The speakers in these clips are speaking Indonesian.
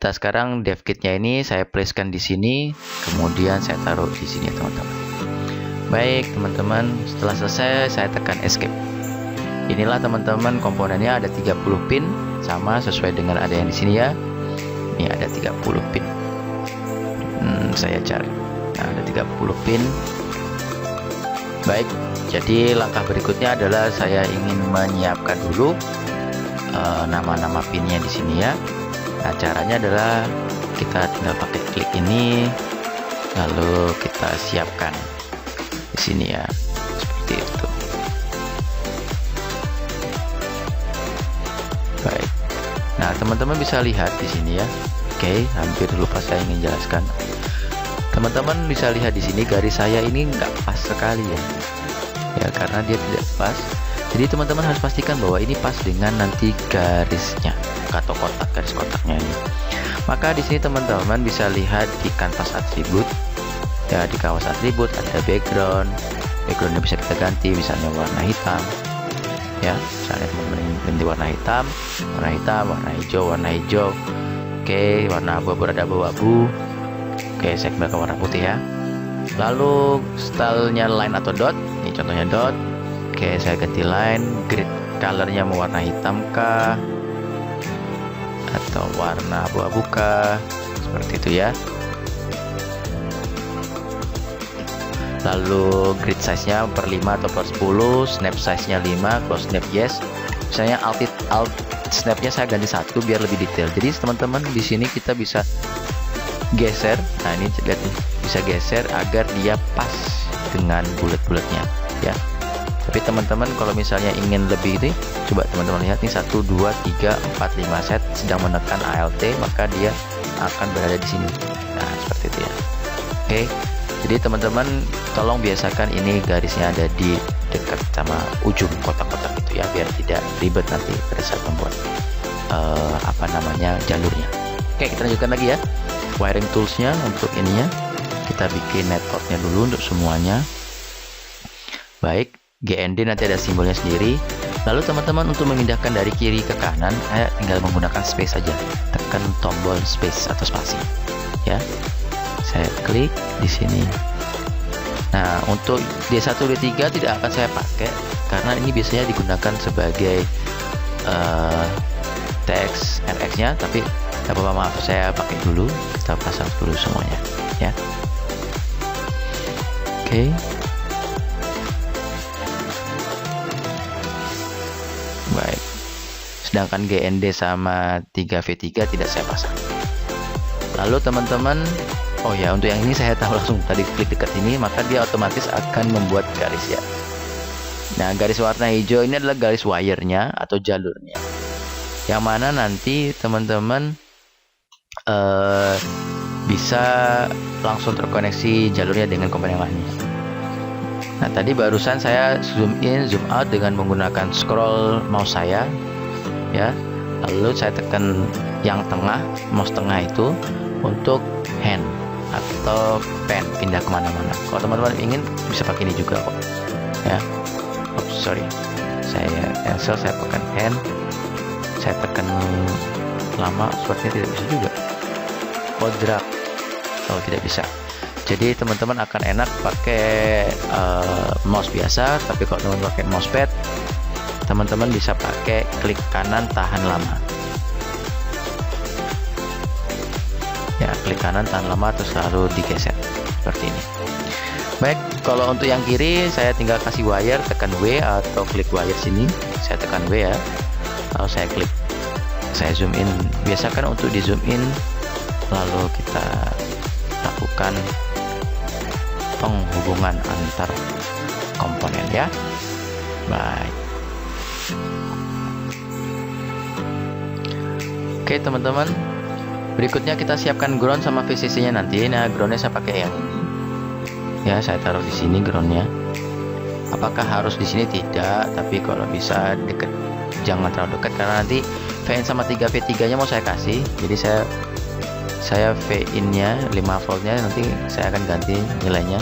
kita sekarang dev kitnya ini saya placekan di sini, kemudian saya taruh di sini ya teman-teman. Baik teman-teman, setelah selesai saya tekan escape. Inilah teman-teman komponennya, ada 30 pin sama sesuai dengan ada yang di sini ya. Ini ada 30 pin. Saya cari. Nah, ada 30 pin. Baik, jadi langkah berikutnya adalah saya ingin menyiapkan dulu nama-nama pinnya di sini ya. Nah, caranya adalah kita tinggal pakai klik ini, lalu kita siapkan di sini ya, seperti itu. Baik. Nah, teman-teman bisa lihat di sini ya. Oke, hampir lupa saya ingin jelaskan. Teman-teman bisa lihat di sini garis saya ini nggak pas sekali ya. Ya, karena dia tidak pas. Jadi teman-teman harus pastikan bahwa ini pas dengan nanti garisnya atau kotak, garis kotaknya ini. Maka di sini teman-teman bisa lihat di kanvas atribut. Ya, di kawas atribut ada background. Backgroundnya bisa kita ganti, misalnya warna hitam. Ya, misalnya teman-teman ganti warna hitam, warna hijau. Oke, warna abu-abu ada abu-abu. Oke, saya kembali ke warna putih ya. Lalu stylenya line atau dot. Ini contohnya dot. Oke, saya ganti line. Grid colornya mau warna hitam kah atau warna abu-abu kah, seperti itu ya. Lalu grid size-nya per 5 atau per 10, snap size-nya 5, close snap yes. Misalnya alt snap-nya saya ganti 1 biar lebih detail. Jadi teman-teman di sini kita bisa geser. Nah, ini lihat nih, bisa geser agar dia pas dengan bulat-bulatnya ya. Tapi teman-teman kalau misalnya ingin lebih ini, coba teman-teman lihat nih 1 2 3 4 5 set sedang menekan Alt, maka dia akan berada di sini. Nah, seperti itu ya. Oke. Jadi teman-teman tolong biasakan ini garisnya ada di dekat sama ujung kotak-kotak itu ya, biar tidak ribet nanti pada saat membuat jalurnya. Oke, kita lanjutkan lagi ya. Wiring toolsnya untuk ininya kita bikin networknya dulu untuk semuanya. Baik, GND nanti ada simbolnya sendiri. Lalu teman-teman untuk memindahkan dari kiri ke kanan, saya tinggal menggunakan space saja. Tekan tombol space atau spasi ya. Saya klik di sini. Nah, untuk D1 D3 tidak akan saya pakai karena ini biasanya digunakan sebagai teks RX-nya, tapi tidak apa-apa, maaf saya pakai dulu. Kita pasang dulu semuanya ya. Oke. Baik. Sedangkan GND sama 3V3 tidak saya pasang. Lalu teman-teman, oh ya, untuk yang ini saya tahu langsung tadi klik dekat ini, maka dia otomatis akan membuat garis ya. Nah, garis warna hijau ini adalah garis wire-nya atau jalurnya, yang mana nanti teman-teman bisa langsung terkoneksi jalurnya dengan komponen yang lainnya. Nah, tadi barusan saya zoom in, zoom out dengan menggunakan scroll mouse saya ya. Lalu saya tekan yang tengah, mouse tengah itu untuk hand atau pen, pindah kemana-mana. Kalau teman-teman ingin bisa pakai ini juga kok ya. Sorry, saya cancel, saya tekan hand, saya tekan lama, sepertinya tidak bisa juga. Drag, oh tidak bisa. Jadi teman-teman akan enak pakai mouse biasa, tapi kalau teman-teman pakai mousepad, teman-teman bisa pakai klik kanan tahan lama. Ya, klik kanan tahan lama terus lalu digeser seperti ini. Baik, kalau untuk yang kiri saya tinggal kasih wire, tekan W atau klik wire sini, saya tekan W ya. Lalu saya klik, saya zoom in. Biasakan untuk di zoom in, lalu kita lakukan penghubungan antar komponen ya. Baik. Oke teman-teman, berikutnya kita siapkan ground sama VCC nya nanti. Nah, groundnya saya pakai yang ini ya, saya taruh di sini groundnya. Apakah harus di sini? Tidak, tapi kalau bisa dekat, jangan terlalu dekat karena nanti VN sama 3V3 nya mau saya kasih. Jadi saya V-in nya 5 voltnya nanti saya akan ganti nilainya.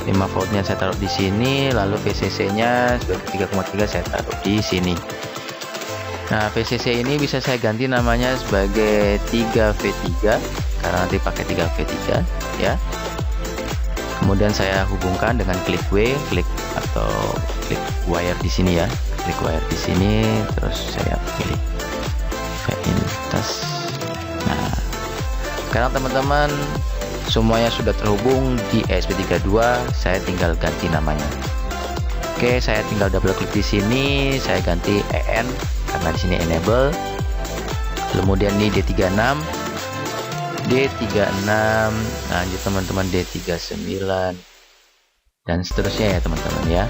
5 voltnya saya taruh di sini, lalu VCC nya sebagai 3,3 saya taruh di sini. Nah, VCC ini bisa saya ganti namanya sebagai 3V3 karena nanti pakai 3V3 ya. Kemudian saya hubungkan dengan klik W, klik atau klik wire di sini ya. Klik wire di sini, terus saya pilih V-in tas. Nah, sekarang teman-teman semuanya sudah terhubung di ESP32, saya tinggal ganti namanya. Oke, saya tinggal double klik di sini, saya ganti EN karena di sini enable. Kemudian ini D36, lanjut teman-teman D39 dan seterusnya ya teman-teman ya.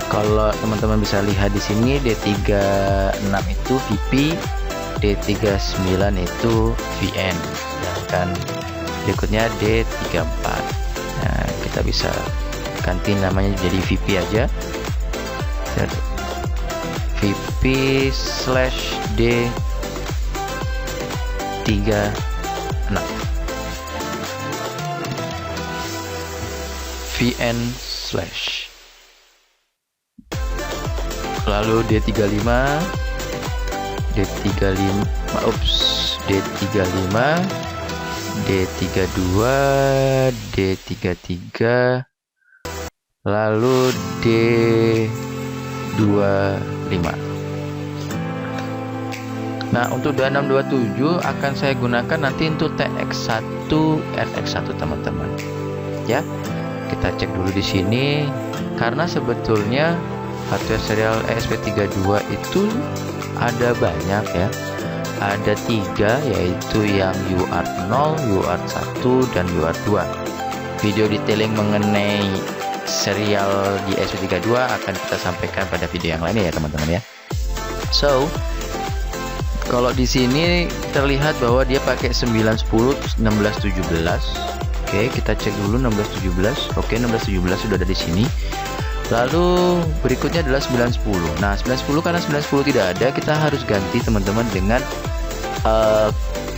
Kalau teman-teman bisa lihat di sini D36 itu VP, D39 itu VN, sedangkan berikutnya D34. Nah, kita bisa ganti namanya jadi VP aja. VP/D36 VN/, lalu D35 D35, D32, D33, lalu D25. Nah, untuk 2627 akan saya gunakan nanti untuk TX1 RX1 teman-teman. Ya, kita cek dulu di sini karena sebetulnya hardware serial ESP32 itu ada banyak ya. Ada 3, yaitu yang UART 0, UART 1, dan UART 2. Video detailing mengenai serial di ESP32 akan kita sampaikan pada video yang lainnya ya teman-teman ya. So, kalau di sini terlihat bahwa dia pakai 910 1617. Oke, kita cek dulu 1617. Oke, 1617 sudah ada di sini. Lalu berikutnya adalah 910. Nah, 910 karena 910 tidak ada, kita harus ganti teman-teman dengan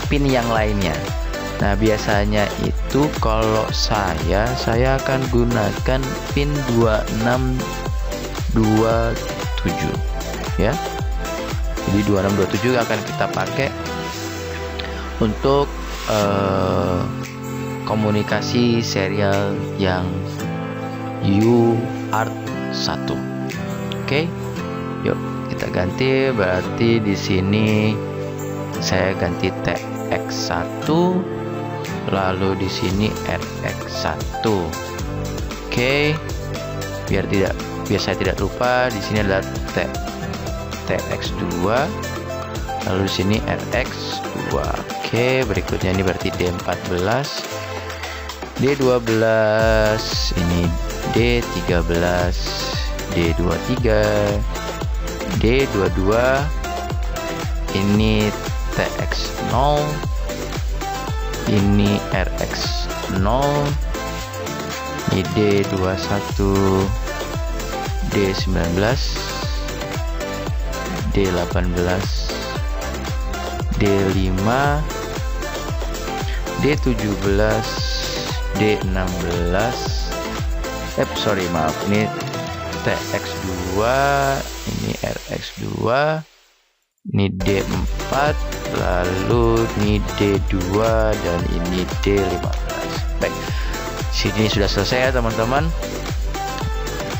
pin yang lainnya. Nah, biasanya itu kalau saya akan gunakan pin 2627 ya. Jadi 2627 akan kita pakai untuk komunikasi serial yang UART1. Oke, yuk kita ganti. Berarti di sini saya ganti TX1, lalu di sini RX1. Oke, biar saya tidak lupa, di sini adalah TX2, lalu di sini RX2. Oke, berikutnya ini berarti D14, D12, ini D13, D23, D22, ini TX0, ini RX0, ini D21, D19, D18, D5, D17, D16. Maaf, ini TX2, ini RX2, ini D4, lalu ini D2, dan ini D15. Baik, sini sudah selesai ya teman-teman.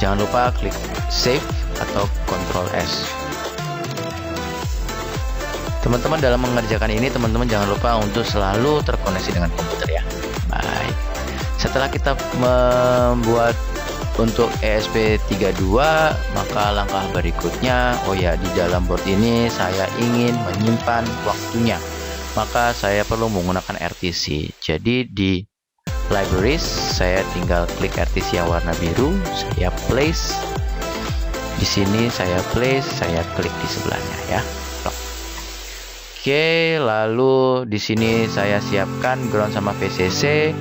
Jangan lupa klik save atau Ctrl S. Teman-teman, dalam mengerjakan ini teman-teman jangan lupa untuk selalu terkoneksi dengan komputer ya. Baik, setelah kita membuat untuk ESP32, maka langkah berikutnya, di dalam board ini saya ingin menyimpan waktunya, maka saya perlu menggunakan RTC. Jadi di libraries saya tinggal klik RTC yang warna biru, saya place di sini, saya klik di sebelahnya ya. Oke, lalu di sini saya siapkan ground sama VCC.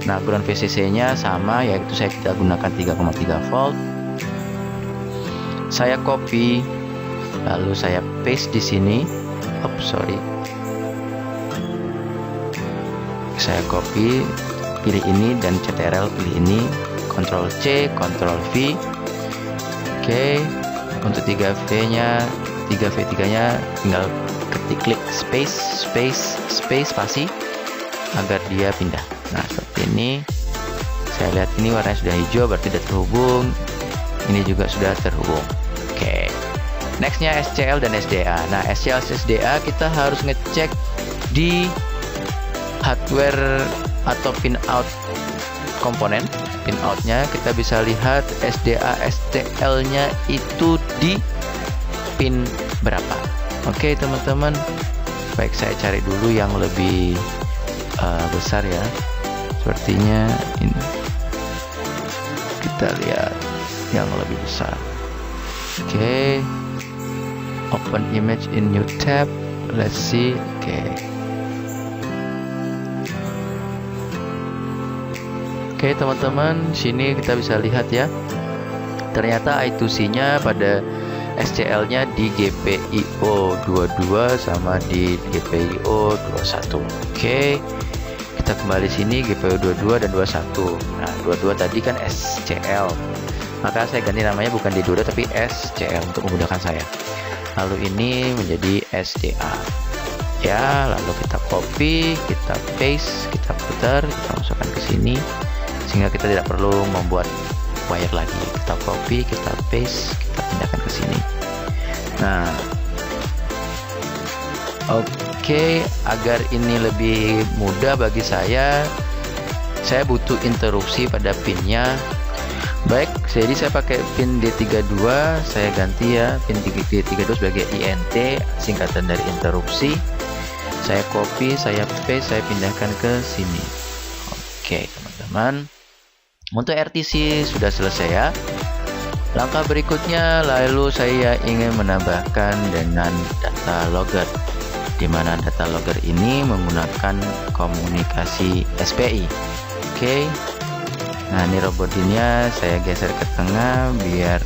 Nah, ground VCC-nya sama, yaitu kita gunakan 3,3 volt. Saya copy, lalu saya paste di sini. Saya copy, pilih ini, dan CTRL pilih ini, Ctrl C, Ctrl V. Oke, untuk 3V-nya, 3V3-nya tinggal klik space spasi agar dia pindah. Nah, seperti ini. Saya lihat ini warnanya sudah hijau, berarti sudah terhubung. Ini juga sudah terhubung. Oke. Nextnya SCL dan SDA. Nah, SCL SDA kita harus ngecek di hardware atau pinout komponen. Pinoutnya kita bisa lihat SDA SCL-nya itu di pin berapa. Oke teman-teman, baik saya cari dulu yang lebih besar ya. Sepertinya ini. Kita lihat yang lebih besar. Oke. Open image in new tab. Let's see. Oke teman-teman, sini kita bisa lihat ya. Ternyata I2C-nya pada SCL-nya di GPIO 22 sama di GPIO 21. Oke. Kita kembali sini GPIO 22 dan 21. Nah, 22 tadi kan SCL. Maka saya ganti namanya bukan D22 tapi SCL untuk memudahkan saya. Lalu ini menjadi SDA. Ya, lalu kita copy, kita paste, kita putar, kita masukkan ke sini sehingga kita tidak perlu membuat wire lagi. Kita copy, kita paste, kita pindahkan ke sini. Nah, oke, agar ini lebih mudah bagi saya butuh interupsi pada pinnya. Baik, jadi saya pakai pin D32, saya ganti ya pin D32 sebagai INT, singkatan dari interupsi. Saya copy, saya paste, saya pindahkan ke sini. Oke, teman-teman. Untuk RTC sudah selesai ya. Langkah berikutnya, lalu saya ingin menambahkan dengan data logger, di mana data logger ini menggunakan komunikasi SPI. Oke. Nah, ini robotnya saya geser ke tengah biar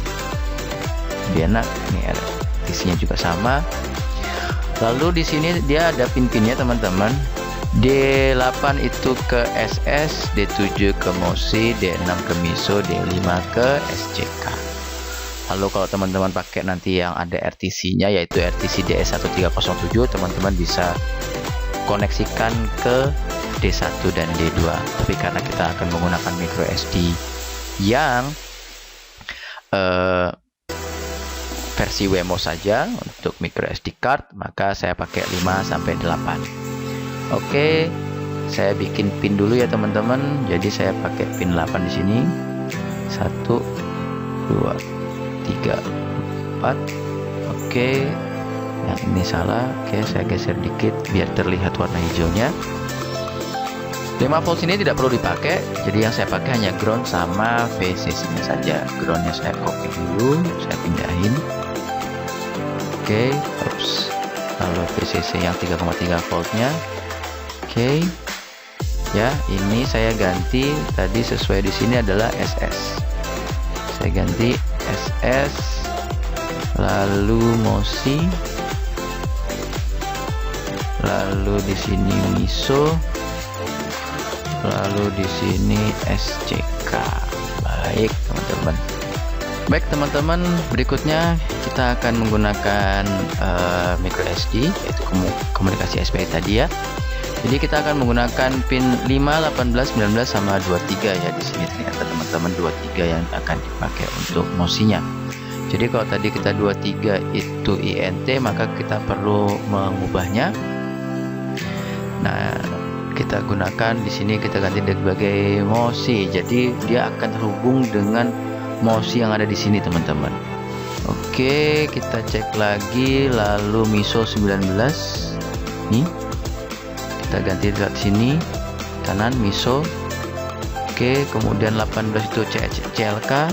enak. Ini RTC-nya juga sama. Lalu di sini dia ada pin-pinnya teman-teman. D8 itu ke SS, D7 ke MOSI, D6 ke MISO, D5 ke SCK. Lalu kalau teman-teman pakai nanti yang ada RTC-nya yaitu RTC DS1307, teman-teman bisa koneksikan ke D1 dan D2. Tapi karena kita akan menggunakan micro SD yang versi WEMO saja untuk micro SD card, maka saya pakai 5 sampai 8. Oke, saya bikin pin dulu ya teman-teman. Jadi saya pakai pin 8 di sini. 1 2 3 4. Oke. Yang ini salah. Oke, saya geser dikit biar terlihat warna hijaunya. 5 volt ini tidak perlu dipakai. Jadi yang saya pakai hanya ground sama VCC-nya saja. Groundnya saya copy dulu, saya pindahin. Oke, lalu VCC yang 3,3 voltnya. Oke, ya ini saya ganti tadi sesuai di sini adalah SS. Saya ganti SS, lalu MOSI, lalu di sini MISO, lalu di sini SCK. Baik teman-teman. Baik teman-teman, berikutnya kita akan menggunakan micro SD yaitu komunikasi SPI tadi ya. Jadi kita akan menggunakan pin 5, 18, 19 sama 23 ya. Di sini ternyata teman-teman 23 yang akan dipakai untuk MOSI-nya. Jadi kalau tadi kita 23 itu INT, maka kita perlu mengubahnya. Nah, kita gunakan di sini, kita ganti sebagai MOSI. Jadi dia akan terhubung dengan MOSI yang ada di sini teman-teman. Oke, kita cek lagi. Lalu MISO 19 nih, kita ganti di sini kanan MISO. Oke, kemudian 18 itu CLK,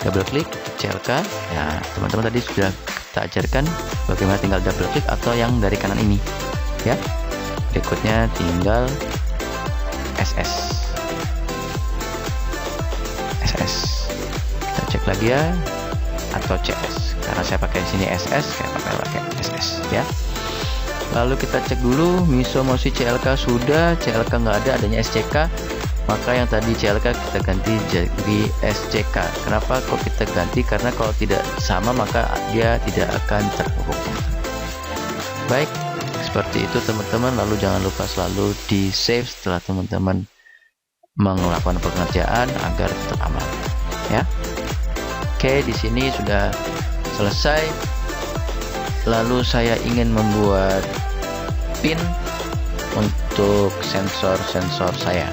double klik CLK ya teman-teman. Tadi sudah kita ajarkan bagaimana tinggal double klik atau yang dari kanan ini ya. Berikutnya tinggal SS. Kita cek lagi ya, atau CS. Karena saya pakai di sini SS, saya pakai SS ya. Lalu kita cek dulu MISO MOSI CLK sudah, CLK nggak ada, adanya SCK. Maka yang tadi CLK kita ganti jadi SCK. Kenapa kok kita ganti? Karena kalau tidak sama maka dia tidak akan terhubung. Baik, seperti itu teman-teman. Lalu jangan lupa selalu di save setelah teman-teman melakukan pengerjaan agar tetap aman ya. Oke, di sini sudah selesai. Lalu saya ingin membuat pin untuk sensor-sensor saya.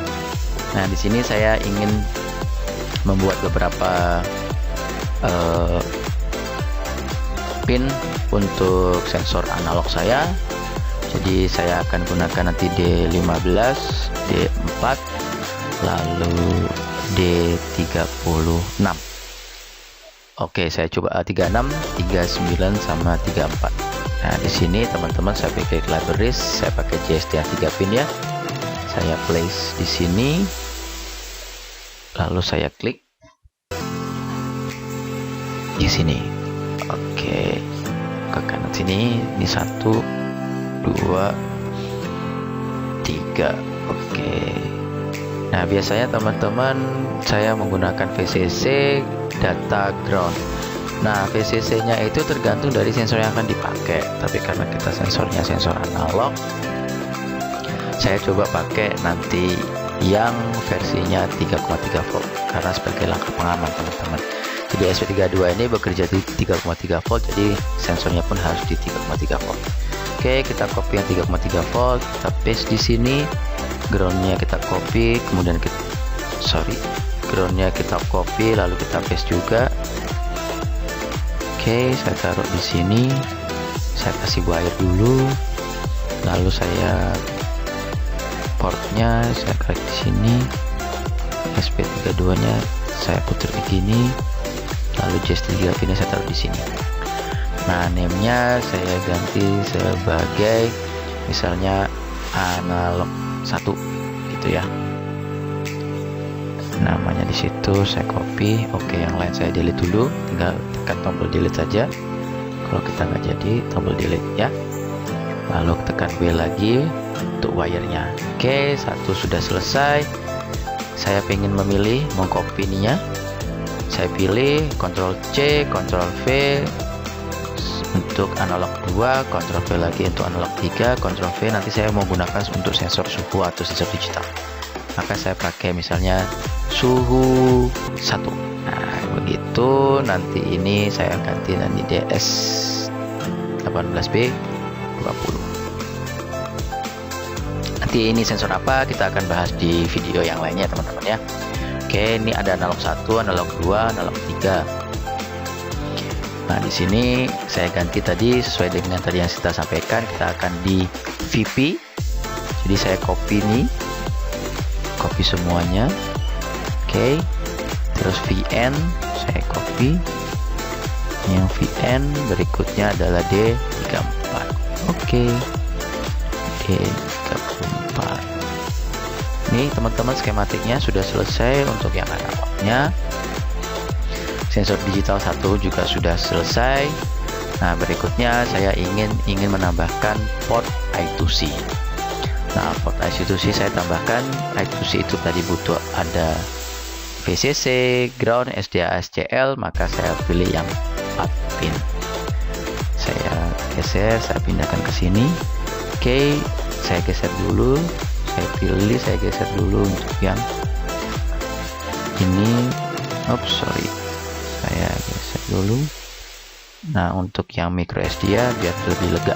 Nah, di sini saya ingin membuat beberapa pin untuk sensor analog saya. Jadi saya akan gunakan nanti D15, D4, lalu D36. Oke, saya coba 36, 39 sama 34. Nah, di sini teman-teman saya pakai libraries, saya pakai JSTH 3 pin ya. Saya place di sini. Lalu saya klik di sini. Oke, ke kanan sini. Ini 1, 2, 3. Oke. Nah, biasanya teman-teman saya menggunakan VCC data ground. Nah, VCC-nya itu tergantung dari sensor yang akan dipakai. Tapi karena kita sensornya sensor analog, saya coba pakai nanti yang versinya 3,3 volt karena sebagai langkah pengaman teman-teman. Jadi SP32 ini bekerja di 3,3 volt, jadi sensornya pun harus di 3,3 volt. Oke, kita copy yang 3,3 volt, kita paste di sini. Groundnya kita copy, kemudian groundnya kita copy, lalu kita paste juga. Oke, saya taruh di sini. Saya kasih wire dulu, lalu saya portnya saya klik di sini, SP32 nya saya putar begini, lalu JST3 ini saya taruh di sini. Nah, name-nya saya ganti sebagai misalnya analog 1 gitu ya. Namanya di situ saya copy. Oke, yang lain saya delete dulu, tinggal tekan tombol delete saja. Kalau kita nggak jadi, tombol delete ya. Lalu tekan W lagi untuk wire-nya. Oke, 1 sudah selesai. Saya ingin memilih mau copy ininya. Saya pilih Ctrl C, Ctrl V untuk analog 2, Ctrl V lagi untuk analog 3, Ctrl V nanti saya mau gunakan untuk sensor suhu atau sensor digital. Maka saya pakai misalnya suhu 1. Nah, begitu. Nanti ini saya ganti nanti DS18B 20. Nanti ini sensor apa kita akan bahas di video yang lainnya teman-teman ya. Oke, ini ada analog 1, analog 2, analog 3. Nah, di sini saya ganti tadi sesuai dengan tadi yang kita sampaikan, kita akan di VP. Jadi saya copy nih, copy semuanya. Oke, terus VN saya copy. Yang VN berikutnya adalah D34. Oke, D34. Ini teman-teman skematiknya sudah selesai untuk yang analognya. Sensor digital 1 juga sudah selesai. Nah, berikutnya saya ingin menambahkan port I2C. Nah, port I2C saya tambahkan. I2C itu tadi butuh ada VCC, ground, SDA, SCL, maka saya pilih yang 4 pin. Saya geser, saya pindahkan ke sini. Oke, saya geser dulu. Saya pilih, saya geser dulu untuk yang ini. Sorry. Saya geser dulu. Nah, untuk yang micro SDA biar lebih lega.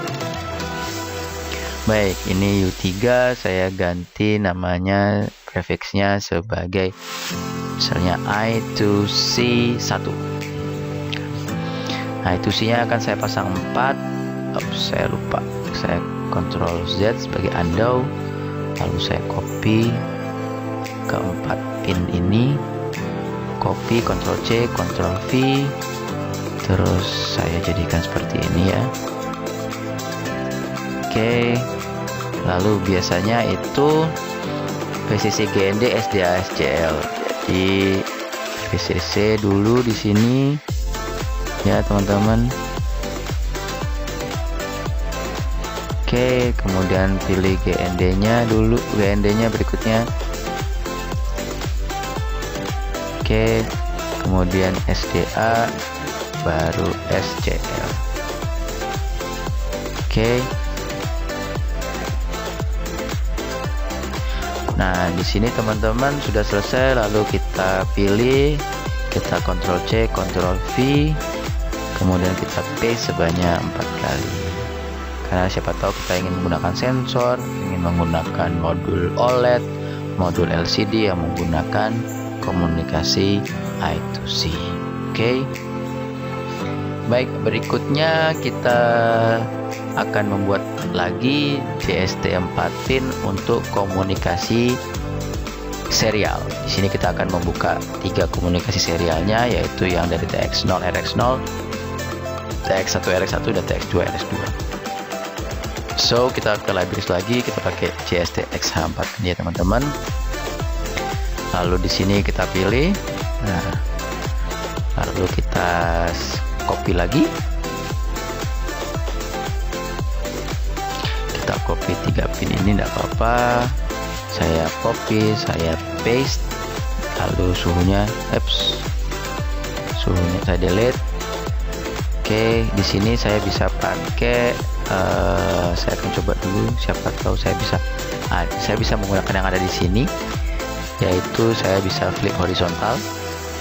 Baik, ini U3 saya ganti namanya prefixnya sebagai misalnya I2C1. Nah, I2C nya akan saya pasang 4. Saya lupa, saya Ctrl Z sebagai undo, lalu saya copy ke 4 pin ini, copy Ctrl C, Ctrl V, terus saya jadikan seperti ini ya. Oke, lalu biasanya itu VCC GND SDA SCL. Jadi VCC dulu di sini ya teman-teman. Oke, kemudian pilih GND nya dulu, GND nya berikutnya Oke, kemudian SDA, baru SCL. Oke. Nah, di sini teman-teman sudah selesai, lalu kita pilih, kita Ctrl C, Ctrl V, kemudian kita paste sebanyak 4 kali. Karena siapa tahu kita ingin menggunakan sensor, ingin menggunakan modul OLED, modul LCD yang menggunakan komunikasi I2C. Oke. Baik, berikutnya kita akan membuat lagi JST4 pin untuk komunikasi serial. Di sini kita akan membuka 3 komunikasi serialnya, yaitu yang dari TX0 RX0, TX1 RX1 dan TX2 RX2. So, kita ke libraries lagi, kita pakai JST-X4 ini ya teman-teman. Lalu di sini kita pilih, nah, lalu kita copy lagi. Kita copy 3 pin ini, tidak apa-apa. Saya copy, saya paste, lalu suhunya saya delete. Oke, di sini saya bisa pakai, saya akan coba dulu, siapa tahu saya bisa menggunakan yang ada di sini, yaitu saya bisa flip horizontal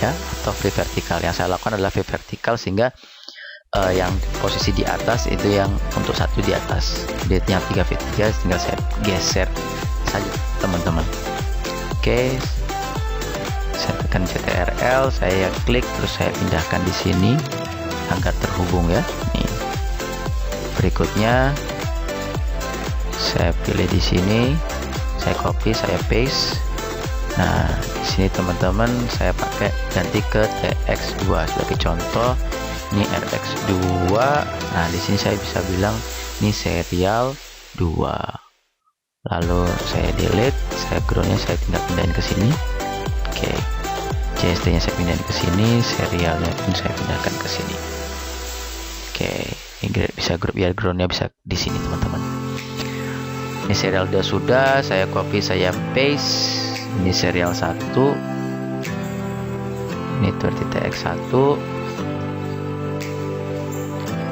ya, atau flip vertikal. Yang saya lakukan adalah flip vertikal, sehingga yang posisi di atas itu yang untuk satu di atas, yang 3 V3 tinggal saya geser saja teman-teman. Oke, saya tekan CTRL, saya klik, terus saya pindahkan di sini agar terhubung ya. Nih. Berikutnya saya pilih di sini, saya copy, saya paste. Nah, di sini teman-teman saya pakai ganti ke TX2 sebagai contoh. Ini RX2. Nah, di sini saya bisa bilang ini serial 2. Lalu saya delete, saya groundnya saya tinggal pindahin ke sini. Oke. JST-nya saya pindahin ke sini, serialnya pun saya pindahkan ke sini. Oke, ini bisa biar groundnya bisa di sini teman-teman. Ini serial 2 sudah, saya copy, saya paste. Ini serial 1. Ini 20TX1.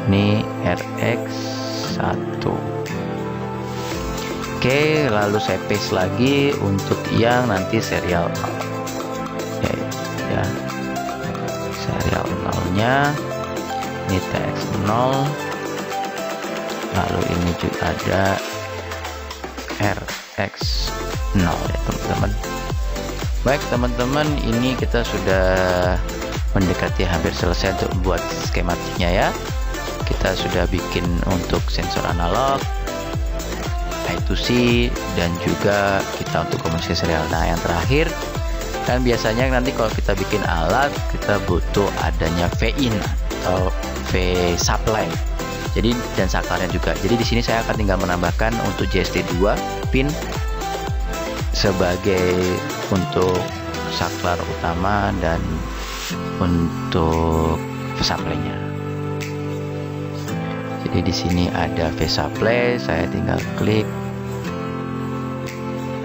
Ini RX1. Oke, lalu saya paste lagi untuk yang nanti serial 0. Oke, ya. Serial 0-nya ini TX0. Lalu ini juga ada RX0 ya teman-teman. Baik teman-teman, ini kita sudah mendekati hampir selesai untuk membuat skematiknya ya. Kita sudah bikin untuk sensor analog, I2C, dan juga kita untuk komunikasi serial. Nah, yang terakhir, kan biasanya nanti kalau kita bikin alat, kita butuh adanya V-in atau V-supply. Jadi dan saklarnya juga. Jadi di sini saya akan tinggal menambahkan untuk JST2 pin sebagai untuk saklar utama dan untuk V-supply-nya. Jadi di sini ada V-supply, saya tinggal klik.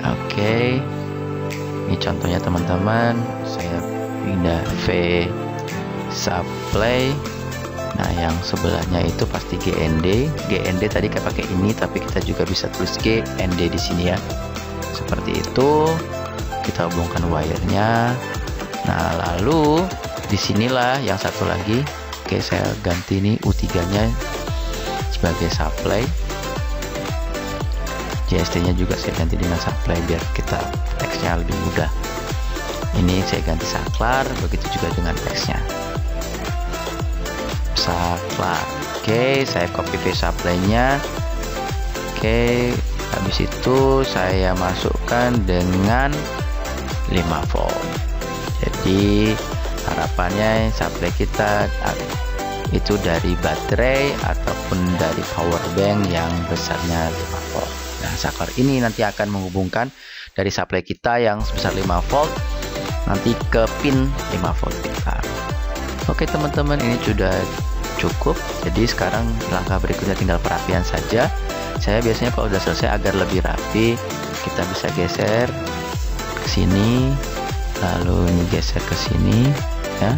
Oke. Ini contohnya teman-teman, saya pindah V-supply. Nah, yang sebelahnya itu pasti GND. GND tadi kita pakai ini, tapi kita juga bisa tulis GND di sini ya. Seperti itu. Kita hubungkan wire-nya. Nah, lalu disinilah yang satu lagi. Oke, saya ganti ini U3-nya sebagai supply. JST-nya juga saya ganti dengan supply biar kita teksnya lebih mudah. Ini saya ganti saklar, begitu juga dengan teksnya. Saklar. Oke, saya copy V-supply-nya. Oke, habis itu saya masukkan dengan 5 volt. Jadi harapannya supply kita itu dari baterai ataupun dari power bank yang besarnya 5 volt. Nah, saklar ini nanti akan menghubungkan dari supply kita yang sebesar 5 volt nanti ke pin 5 volt kita. Oke teman-teman, ini sudah cukup. Jadi sekarang langkah berikutnya tinggal perapian saja. Saya biasanya kalau sudah selesai agar lebih rapi, kita bisa geser ke sini. lalu ini geser ke sini ya.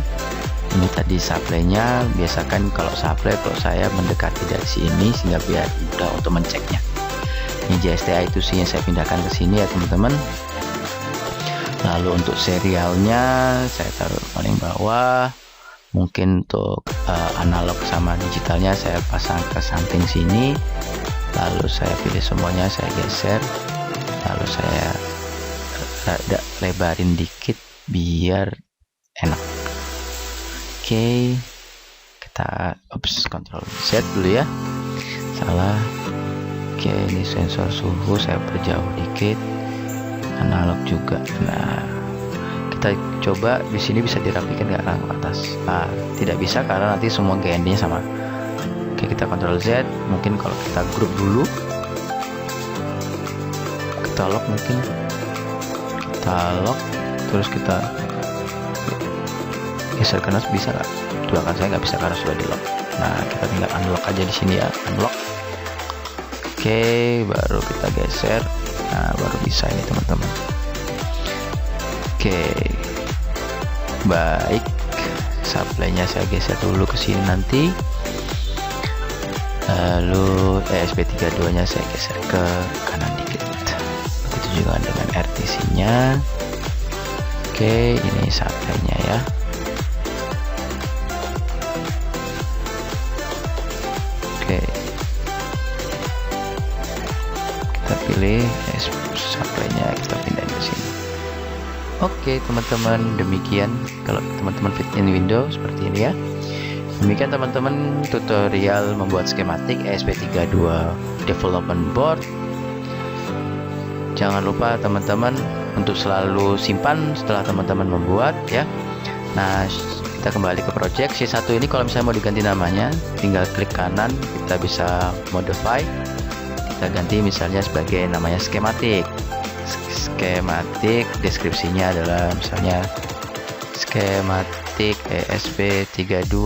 Ini tadi supply-nya, biasakan kalau supply kalau saya mendekati dari sini sehingga biar mudah untuk menceknya. Ini JSTI itu sih yang saya pindahkan ke sini ya teman-teman. Lalu untuk serialnya saya taruh paling bawah. Mungkin untuk analog sama digitalnya saya pasang ke samping sini. Lalu saya pilih semuanya, saya geser. Lalu saya rada lebarin dikit biar enak. Oke, kita Ctrl Z dulu ya. Salah. Oke, ini sensor suhu saya perjauh dikit. Analog juga. Nah, kita coba di sini bisa dirapikan ke arah atas. Nah, tidak bisa karena nanti semua GND-nya sama. Oke, kita Ctrl Z. Mungkin kalau kita grup dulu, kita lock mungkin. Kita lock, terus kita geser ke atas, bisa nggak? Dua kan saya nggak bisa karena sudah di lock. Nah, kita tinggal unlock aja di sini ya, unlock. Oke, baru kita geser. Nah, baru bisa ini teman-teman. Oke, baik. Supply-nya saya geser dulu ke sini nanti. Lalu ESP32-nya saya geser ke kanan dikit. Begitu juga dengan RTC-nya. Oke, ini supply-nya ya. Oke, kita pilih supply-nya, kita pindahin ke sini. Oke teman-teman, demikian kalau teman-teman fit in window seperti ini ya. Demikian teman-teman tutorial membuat skematik ESP32 development board. Jangan lupa teman-teman untuk selalu simpan setelah teman-teman membuat ya. Nah, kita kembali ke project C1 ini. Kalau misalnya mau diganti namanya, tinggal klik kanan, kita bisa modify, kita ganti misalnya sebagai namanya skematik. Skematik, deskripsinya adalah misalnya skematik ESP32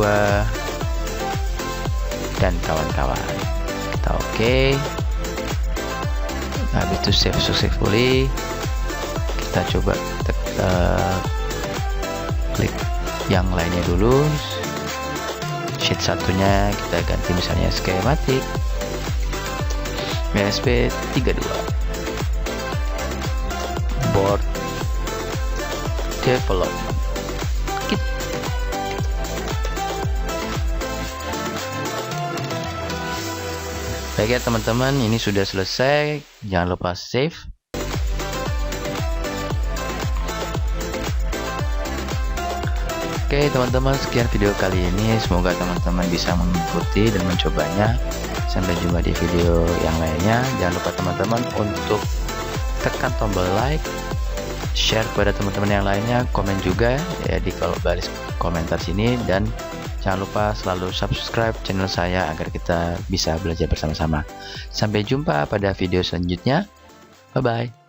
dan kawan-kawan. Kita oke. Habis itu save successfully. Kita coba klik yang lainnya dulu. Sheet satunya kita ganti misalnya skematik ESP32 board development. Baik ya teman-teman, ini sudah selesai. Jangan lupa save. Oke teman-teman, sekian video kali ini. Semoga teman-teman bisa mengikuti dan mencobanya. Sampai jumpa di video yang lainnya. Jangan lupa teman-teman untuk tekan tombol like, share kepada teman-teman yang lainnya, komen juga ya di kolom baris komentar sini, dan jangan lupa selalu subscribe channel saya agar kita bisa belajar bersama-sama. Sampai jumpa pada video selanjutnya. Bye bye.